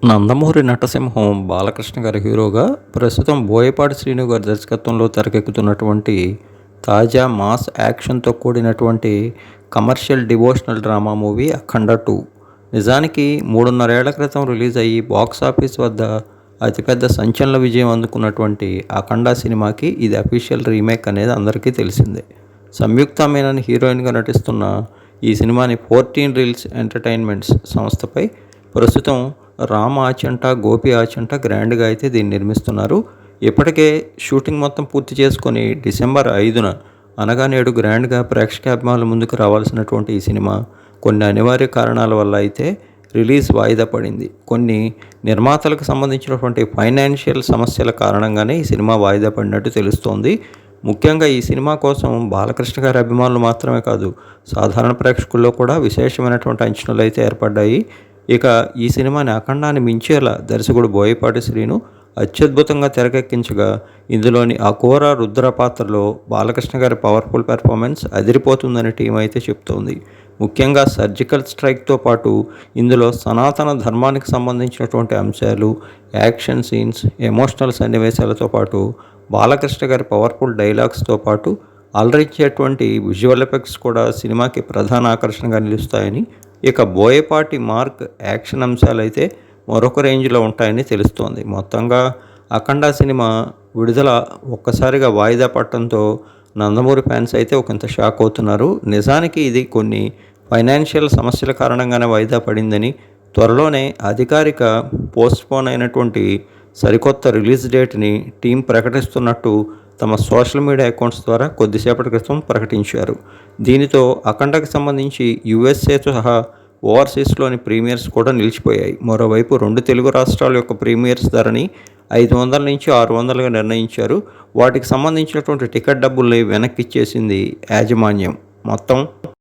నందమూరి నటసింహం బాలకృష్ణ గారి హీరోగా ప్రస్తుతం బోయపాటి శ్రీను గారి దర్శకత్వంలో తెరకెక్కుతున్నటువంటి తాజా మాస్ యాక్షన్తో కూడినటువంటి కమర్షియల్ డివోషనల్ డ్రామా మూవీ అఖండ 2. నిజానికి 3.5 ఏళ్ల క్రితం రిలీజ్ అయ్యి బాక్స్ ఆఫీస్ వద్ద అతిపెద్ద సంచలన విజయం అందుకున్నటువంటి అఖండ సినిమాకి ఇది అఫీషియల్ రీమేక్ అనేది అందరికీ తెలిసిందే. సంయుక్త మీనన్ హీరోయిన్గా నటిస్తున్న ఈ సినిమాని 14 రీల్స్ ఎంటర్టైన్మెంట్స్ సంస్థపై ప్రస్తుతం రామ్ ఆచంట, గోపి ఆచంట గ్రాండ్గా అయితే దీన్ని నిర్మిస్తున్నారు. ఇప్పటికే షూటింగ్ మొత్తం పూర్తి చేసుకొని డిసెంబర్ 5న అనగా నేడు గ్రాండ్గా ప్రేక్షకాభిమానుల ముందుకు రావాల్సినటువంటి ఈ సినిమా కొన్ని అనివార్య కారణాల వల్ల అయితే రిలీజ్ వాయిదా పడింది. కొన్ని నిర్మాతలకు సంబంధించినటువంటి ఫైనాన్షియల్ సమస్యల కారణంగానే ఈ సినిమా వాయిదా పడినట్టు తెలుస్తోంది. ముఖ్యంగా ఈ సినిమా కోసం బాలకృష్ణ గారి అభిమానులు మాత్రమే కాదు, సాధారణ ప్రేక్షకుల్లో కూడా విశేషమైనటువంటి అంచనాలు అయితే ఏర్పడ్డాయి. ఇక ఈ సినిమాని అఖండాన్ని మించేలా దర్శకుడు బోయపాటి శ్రీను అత్యద్భుతంగా తెరకెక్కించగా, ఇందులోని అఘోర రుద్ర పాత్రలో బాలకృష్ణ గారి పవర్ఫుల్ పెర్ఫార్మెన్స్ అదిరిపోతుందని టీం అయితే చెప్తోంది. ముఖ్యంగా సర్జికల్ స్ట్రైక్తో పాటు ఇందులో సనాతన ధర్మానికి సంబంధించినటువంటి అంశాలు, యాక్షన్ సీన్స్, ఎమోషనల్ సన్నివేశాలతో పాటు బాలకృష్ణ గారి పవర్ఫుల్ డైలాగ్స్తో పాటు అలరించేటువంటి విజువల్ ఎఫెక్ట్స్ కూడా సినిమాకి ప్రధాన ఆకర్షణగా నిలుస్తాయని, ఇక బోయపాటి మార్క్ యాక్షన్ అంశాలైతే మరొక రేంజ్లో ఉంటాయని తెలుస్తోంది. మొత్తంగా అఖండ సినిమా విడుదల ఒక్కసారిగా వాయిదా పడటంతో నందమూరి ఫ్యాన్స్ అయితే ఒకంత షాక్ అవుతున్నారు. నిజానికి ఇది కొన్ని ఫైనాన్షియల్ సమస్యల కారణంగానే వాయిదా పడిందని, త్వరలోనే అధికారిక పోస్ట్పోన్ అయినటువంటి సరికొత్త రిలీజ్ డేట్ని టీం ప్రకటిస్తున్నట్టు తమ సోషల్ మీడియా అకౌంట్స్ ద్వారా కొద్దిసేపటి క్రితం ప్రకటించారు. దీనితో అఖండకి సంబంధించి యుఎస్ఏతో సహా ఓవర్సీస్లోని ప్రీమియర్స్ కూడా నిలిచిపోయాయి. మరోవైపు 2 తెలుగు రాష్ట్రాల యొక్క ప్రీమియర్స్ ధరని 500 నుంచి 600గా నిర్ణయించారు. వాటికి సంబంధించినటువంటి టికెట్ డబ్బుల్ని వెనక్కి ఇచ్చేసింది యాజమాన్యం. మొత్తం